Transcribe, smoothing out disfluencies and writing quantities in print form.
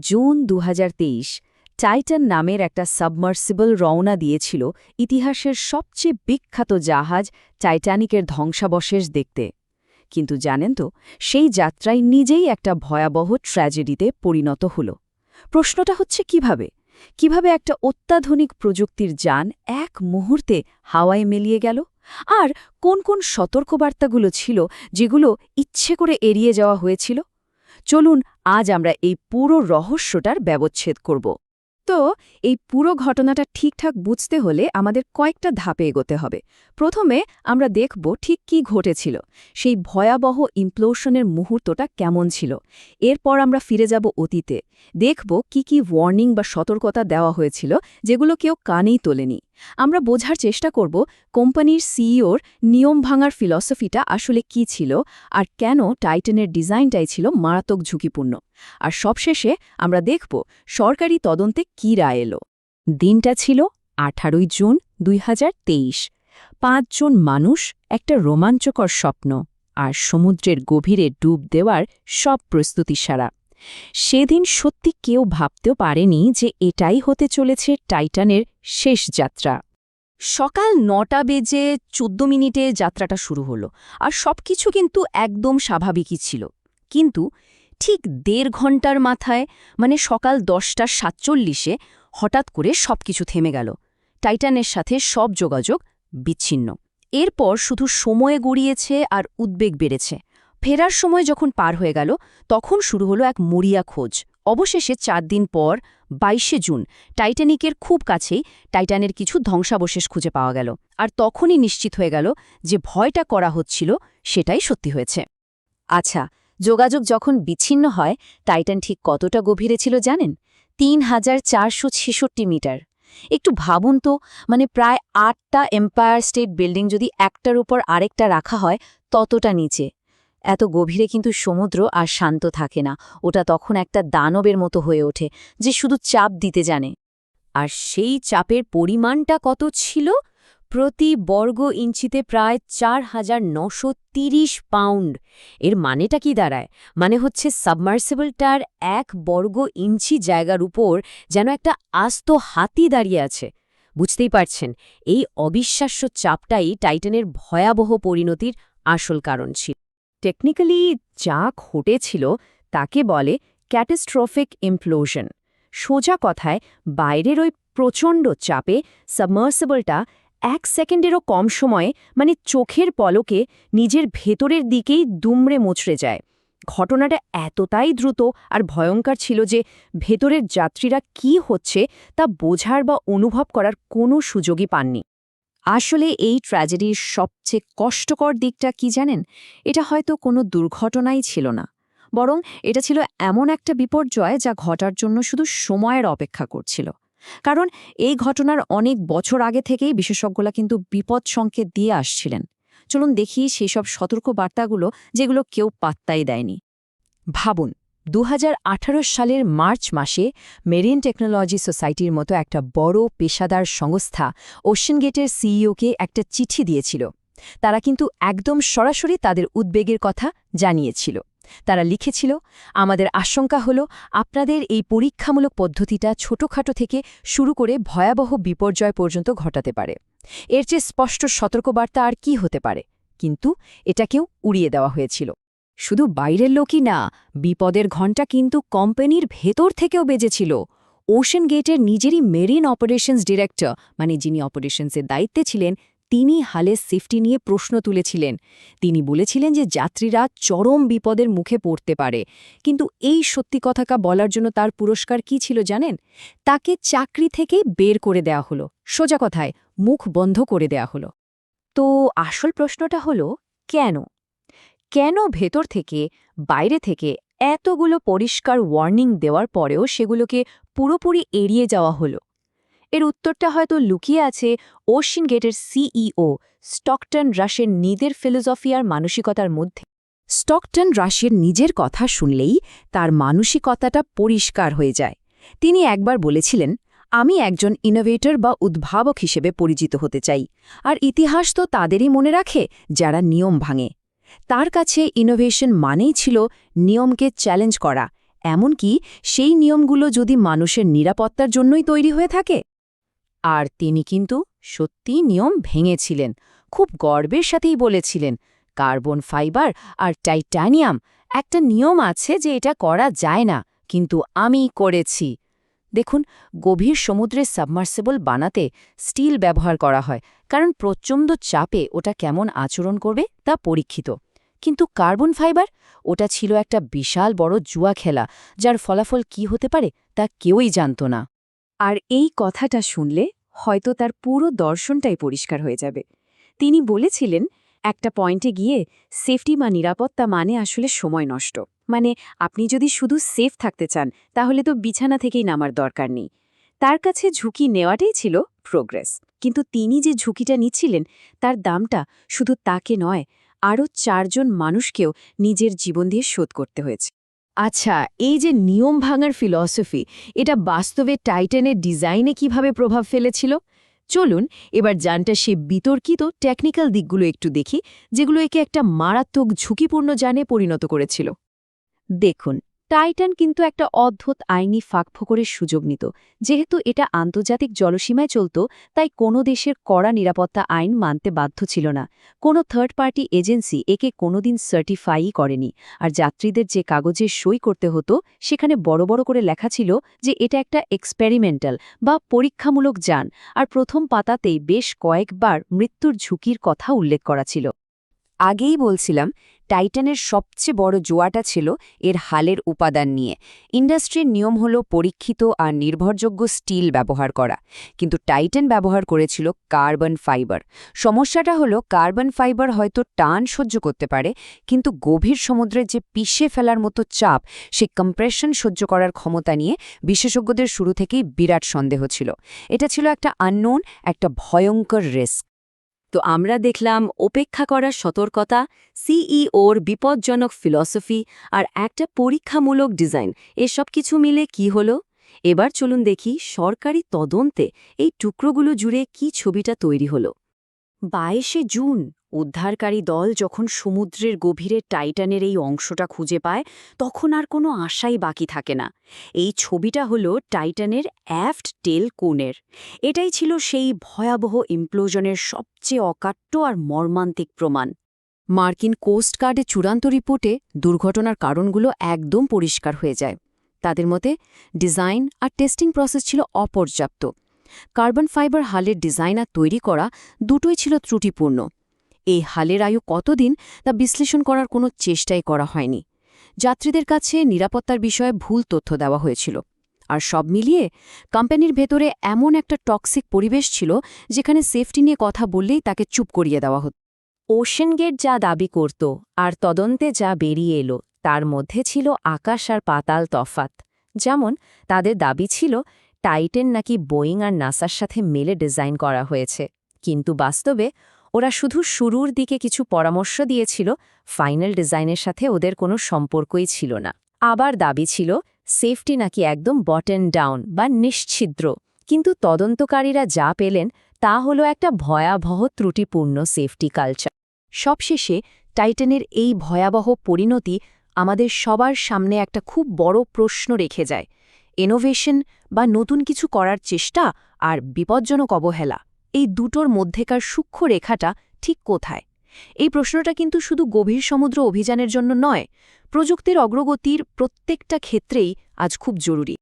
June ২০২৩ Titan নামের একটা submersible রওনা দিয়েছিল ইতিহাসের সবচেয়ে বিখ্যাত জাহাজ টাইটানিকের ধ্বংসাবশেষ দেখতে। কিন্তু জানেন তো, সেই যাত্রায় নিজেই একটা ভয়াবহ ট্র্যাজেডিতে পরিণত হল। প্রশ্নটা হচ্ছে কিভাবে একটা অত্যাধুনিক প্রযুক্তির যান এক মুহূর্তে হাওয়ায় মিলিয়ে গেল, আর কোন কোন সতর্কবার্তাগুলো ছিল যেগুলো ইচ্ছে করে এড়িয়ে যাওয়া হয়েছিল। চলুন আজ আমরা এই পুরো রহস্যটার ব্যবচ্ছেদ করব। তো এই পুরো ঘটনাটা ঠিকঠাক বুঝতে হলে আমাদের কয়েকটা ধাপে এগোতে হবে। প্রথমে আমরা দেখব ঠিক কি ঘটেছিল, সেই ভয়াবহ ইমপ্লোশনের মুহূর্তটা কেমন ছিল। এরপর আমরা ফিরে যাব অতীতে, দেখব কি ওয়ার্নিং বা সতর্কতা দেওয়া হয়েছিল যেগুলো কেউ কানেই তোলেনি। আমরা বোঝার চেষ্টা করব কোম্পানির সিইওর নিয়ম ভাঙার ফিলসফিটা আসলে কি ছিল, আর কেন টাইটানের ডিজাইনটাই ছিল মারাত্মক ঝুঁকিপূর্ণ। আর সবশেষে আমরা দেখব সরকারি তদন্তে কি রায় এলো। দিনটা ছিল 18 জুন ২০২৩। ৫ জন মানুষ, একটা রোমাঞ্চকর স্বপ্ন, আর সমুদ্রের গভীরে ডুব দেওয়ার সব প্রস্তুতি সারা। সেদিন সত্যি কেউ ভাবতেও পারেনি যে এটাই হতে চলেছে টাইটানের শেষ যাত্রা। সকাল ৯টা বেজে ১৪ মিনিটে যাত্রাটা শুরু হলো, আর সবকিছু কিন্তু একদম স্বাভাবিকই ছিল। কিন্তু ঠিক ১.৫ ঘণ্টার মাথায়, মানে সকাল ১০টা ৪৭-এ, হঠাৎ করে সবকিছু থেমে গেল। টাইটানের সাথে সব যোগাযোগ বিচ্ছিন্ন। এরপর শুধু সময় গড়িয়েছে আর উদ্বেগ বেড়েছে। ফেরার সময় যখন পার হয়ে গেল, তখন শুরু হলো এক মরিয়া খোঁজ। অবশেষে ৪ দিন পর ২২শে জুন টাইটানিকের খুব কাছেই টাইটানের কিছু ধ্বংসাবশেষ খুঁজে পাওয়া গেল। আর তখনই নিশ্চিত হয়ে গেল যে ভয়টা করা হচ্ছিল সেটাই সত্যি হয়েছে। আচ্ছা, যোগাযোগ যখন বিচ্ছিন্ন হয়, টাইটান ঠিক কতটা গভীরে ছিল জানেন? ৩,৪৬৬ মিটার। একটু ভাবুন তো, মানে প্রায় ৮টা এম্পায়ার স্টেট বিল্ডিং যদি একটার উপর আরেকটা রাখা হয়, ততটা নিচে। এত গভীরে কিন্তু সমুদ্র আর শান্ত থাকে না, ওটা তখন একটা দানবের মতো হয়ে ওঠে যে শুধু চাপ দিতে জানে। আর সেই চাপের পরিমাণটা কত ছিল? প্রতি বর্গ ইঞ্চিতে প্রায় ৪,৯৩০ পাউন্ড। এর মানেটা কি দাঁড়ায়? মানে হচ্ছে সাবমার্সিবলটার ১ বর্গ ইঞ্চি জায়গার উপর যেন একটা আস্ত হাতি দাঁড়িয়ে আছে। বুঝতেই পারছেন, এই অবিশ্বাস্য চাপটাই টাইটানের ভয়াবহ পরিণতির আসল কারণ ছিল। টেকনিক্যালি যা ঘটেছিল তাকে বলে ক্যাটাস্ট্রফিক ইমপ্লোশন। সোজা কথায়, বাইরের ওই প্রচণ্ড চাপে সাবমার্সিবলটা ১ সেকেন্ডেরও কম সময়ে, মানে চোখের পলকে, নিজের ভেতরের দিকেই দুমড়ে মুচড়ে যায়। ঘটনাটা এতটাই দ্রুত আর ভয়ঙ্কর ছিল যে ভেতরের যাত্রীরা কি হচ্ছে তা বোঝার বা অনুভব করার কোনো সুযোগই পাননি। আসলে এই ট্র্যাজেডির সবচেয়ে কষ্টকর দিকটা কি জানেন? এটা হয়তো কোনো দুর্ঘটনাই ছিল না, বরং এটা ছিল এমন একটা বিপর্যয় যা ঘটার জন্য শুধু সময়ের অপেক্ষা করছিল। কারণ এই ঘটনার অনেক বছর আগে থেকেই বিশেষজ্ঞরা কিন্তু বিপদ সংকেত দিয়ে আসছিলেন। চলুন দেখি সেই সব সতর্ক বার্তাগুলো যেগুলো কেউ পাত্তাই দেয়নি। ভাবুন, ২০১৮ সালের মার্চ মাসে মেরিন টেকনোলজি সোসাইটির মতো একটা বড় পেশাদার সংস্থা ওশেন গেটের সিইওকে একটা চিঠি দিয়েছিল। তারা কিন্তু একদম সরাসরি তাদের উদ্বেগের কথা জানিয়েছিল। তারা লিখেছিল, আমাদের আশঙ্কা হলো আপনাদের এই পরীক্ষামূলক পদ্ধতিটা ছোটখাটো থেকে শুরু করে ভয়াবহ বিপর্যয় পর্যন্ত ঘটাতে পারে। এর চেয়ে স্পষ্ট সতর্কবার্তা আর কি হতে পারে? কিন্তু এটাকেও উড়িয়ে দেওয়া হয়েছিল। শুধু বাইরের লোকই না, বিপদের ঘণ্টা কিন্তু কোম্পানির ভেতর থেকেও বেজেছিল। ওশেন গেটের নিজেরই মেরিন অপারেশনস ডিরেক্টর, মানে যিনি অপারেশনসের দায়িত্বে ছিলেন, তিনি হালের সেফটি নিয়ে প্রশ্ন তুলেছিলেন। তিনি বলেছিলেন যে যাত্রীরা চরম বিপদের মুখে পড়তে পারে। কিন্তু এই সত্যি কথাটা বলার জন্য তার পুরস্কার কি ছিল জানেন? তাকে চাকরি থেকে বের করে দেওয়া হলো। সোজা কথায়, মুখ বন্ধ করে দেওয়া হলো। তো আসল প্রশ্নটা হলো, কেন ভেতর থেকে, বাইরে থেকে এতগুলো পরিষ্কার ওয়ার্নিং দেওয়ার পরেও সেগুলোকে পুরোপুরি এড়িয়ে যাওয়া হলো? এর উত্তরটা হয়তো লুকিয়ে আছে ওশেন গেটের সিইও স্টকটন রাশের নিজের ফিলোসফি আর মানসিকতার মধ্যে। স্টকটন রাশের নিজের কথা শুনলেই তার মানসিকতাটা পরিষ্কার হয়ে যায়। তিনি একবার বলেছিলেন, আমি একজন ইনোভেটর বা উদ্ভাবক হিসেবে পরিচিত হতে চাই, আর ইতিহাস তো তাদেরই মনে রাখে যারা নিয়ম ভাঙে। তার কাছে ইনোভেশন মানেই ছিল নিয়মকে চ্যালেঞ্জ করা, এমনকি সেই নিয়মগুলো যদি মানুষের নিরাপত্তার জন্যই তৈরি হয়ে থাকে। আর তিনি কিন্তু সত্যিই নিয়ম ভেঙেছিলেন, খুব গর্বের সাথেই বলেছিলেন, কার্বন ফাইবার আর টাইটানিয়াম একটা নিয়ম আছে যে এটা করা যায় না, কিন্তু আমি করেছি। দেখুন, গভীর সমুদ্রে সাবমার্সিবল বানাতে স্টিল ব্যবহার করা হয়, কারণ প্রচণ্ড চাপে ওটা কেমন আচরণ করবে তা পরীক্ষিত। কিন্তু কার্বন ফাইবার, ওটা ছিল একটা বিশাল বড় জুয়া খেলা, যার ফলাফল কি হতে পারে তা কেউই জানত না। আর এই কথাটা শুনলে হয়তো তার পুরো দর্শনটাই পরিষ্কার হয়ে যাবে। তিনি বলেছিলেন, একটা পয়েন্টে গিয়ে সেফটি বা নিরাপত্তা মানে আসলে সময় নষ্ট। মানে আপনি যদি শুধু সেফ থাকতে চান, তাহলে তো বিছানা থেকেই নামার দরকার নেই। তার কাছে ঝুঁকি নেওয়াটাই ছিল প্রোগ্রেস। কিন্তু তিনি যে ঝুঁকিটা নিচ্ছিলেন, তার দামটা শুধু তাকে নয়, আরও 4 জন মানুষকেও নিজের জীবন দিয়ে শোধ করতে হয়েছে। আচ্ছা, এই যে নিয়ম ভাঙার ফিলসফি, এটা বাস্তবে টাইটানের ডিজাইনে কিভাবে প্রভাব ফেলেছিল? চলুন এবার যানটা সে বিতর্কিত টেকনিক্যাল দিকগুলো একটু দেখি, যেগুলো একে একটা মারাত্মক ঝুঁকিপূর্ণ যানে পরিণত করেছিল। দেখুন, টাইটান কিন্তু একটা অদ্ভুত আইনি ফাঁকফোকরের সুযোগ নিত। যেহেতু এটা আন্তর্জাতিক জলসীমায় চলত, তাই কোনো দেশের কড়া নিরাপত্তা আইন মানতে বাধ্য ছিল না। কোনো থার্ড পার্টি এজেন্সি একে কোনোদিন সার্টিফাই করেনি। আর যাত্রীদের যে কাগজে সই করতে হতো, সেখানে বড় বড় করে লেখা ছিল যে এটা একটা এক্সপেরিমেন্টাল বা পরীক্ষামূলক যান, আর প্রথম পাতাতেই বেশ কয়েকবার মৃত্যুর ঝুঁকির কথা উল্লেখ করা ছিল। আগেই বলছিলাম, টাইটানের সবচেয়ে বড় জোয়াটা ছিল এর হালের উপাদান নিয়ে। ইন্ডাস্ট্রির নিয়ম হল পরীক্ষিত আর নির্ভরযোগ্য স্টিল ব্যবহার করা, কিন্তু টাইটান ব্যবহার করেছিল কার্বন ফাইবার। সমস্যাটা হলো, কার্বন ফাইবার হয়তো টান সহ্য করতে পারে, কিন্তু গভীর সমুদ্রের যে পিষে ফেলার মতো চাপ, সে কম্প্রেশন সহ্য করার ক্ষমতা নিয়ে বিশেষজ্ঞদের শুরু থেকেই বিরাট সন্দেহ ছিল। এটা ছিল একটা আননোন, একটা ভয়ঙ্কর রিস্ক। তো আমরা দেখলাম উপেক্ষা করার সতর্কতা, সিইওর বিপজ্জনক ফিলসফি আর একটা পরীক্ষামূলক ডিজাইন, এসব কিছু মিলে কি হলো। এবার চলুন দেখি সরকারি তদন্তে এই টুকরোগুলো জুড়ে কি ছবিটা তৈরি হলো। 22শে জুন উদ্ধারকারী দল যখন সমুদ্রের গভীরে টাইটানের এই অংশটা খুঁজে পায়, তখন আর কোনো আশাই বাকি থাকে না। এই ছবিটা হলো টাইটানের অ্যাফট টেল কোনের। এটাই ছিল সেই ভয়াবহ ইমপ্লোশনের সবচেয়ে অকাট্য আর মর্মান্তিক প্রমাণ। মার্কিন কোস্ট গার্ডের চূড়ান্ত রিপোর্টে দুর্ঘটনার কারণগুলো একদম পরিষ্কার হয়ে যায়। তাদের মতে ডিজাইন আর টেস্টিং প্রসেস ছিল অপর্যাপ্ত। কার্বন ফাইবার হালের ডিজাইন আর তৈরি করা দুটোই ছিল ত্রুটিপূর্ণ। এই হালের আয়ু কতদিন তা বিশ্লেষণ করার কোনো চেষ্টাই করা হয়নি। যাত্রীদের কাছে নিরাপত্তার বিষয়ে ভুল তথ্য দেওয়া হয়েছিল। আর সব মিলিয়ে কোম্পানির ভেতরে এমন একটা টক্সিক পরিবেশ ছিল, যেখানে সেফটি নিয়ে কথা বললেই তাকে চুপ করিয়ে দেওয়া হতো। ওশেন গেট যা দাবি করত আর তদন্তে যা বেরিয়ে এলো, তার মধ্যে ছিল আকাশ আর পাতাল তফাত। যেমন তাদের দাবি ছিল টাইটান নাকি বোয়িং আর নাসার সাথে মেলে ডিজাইন করা হয়েছে, কিন্তু বাস্তবে ওরা শুধু শুরুর দিকে কিছু পরামর্শ দিয়েছিল, ফাইনাল ডিজাইনের সাথে ওদের কোনো সম্পর্কই ছিল না। আবার দাবি ছিল সেফটি নাকি একদম বটন ডাউন বা নিশ্ছিদ্র, কিন্তু তদন্তকারীরা যা পেলেন তা হলো একটা ভয়াবহ ত্রুটিপূর্ণ সেফটি কালচার। সবশেষে টাইটানের এই ভয়াবহ পরিণতি আমাদের সবার সামনে একটা খুব বড় প্রশ্ন রেখে যায়। ইনোভেশন বা নতুন কিছু করার চেষ্টা আর বিপজ্জনক অবহেলা, এই দুটোর মধ্যেকার সূক্ষ্ম রেখাটা ঠিক কোথায়? এই প্রশ্নটা কিন্তু শুধু গভীর সমুদ্র অভিযানের জন্য নয়, প্রযুক্তির অগ্রগতির প্রত্যেকটা ক্ষেত্রেই আজ খুব জরুরি।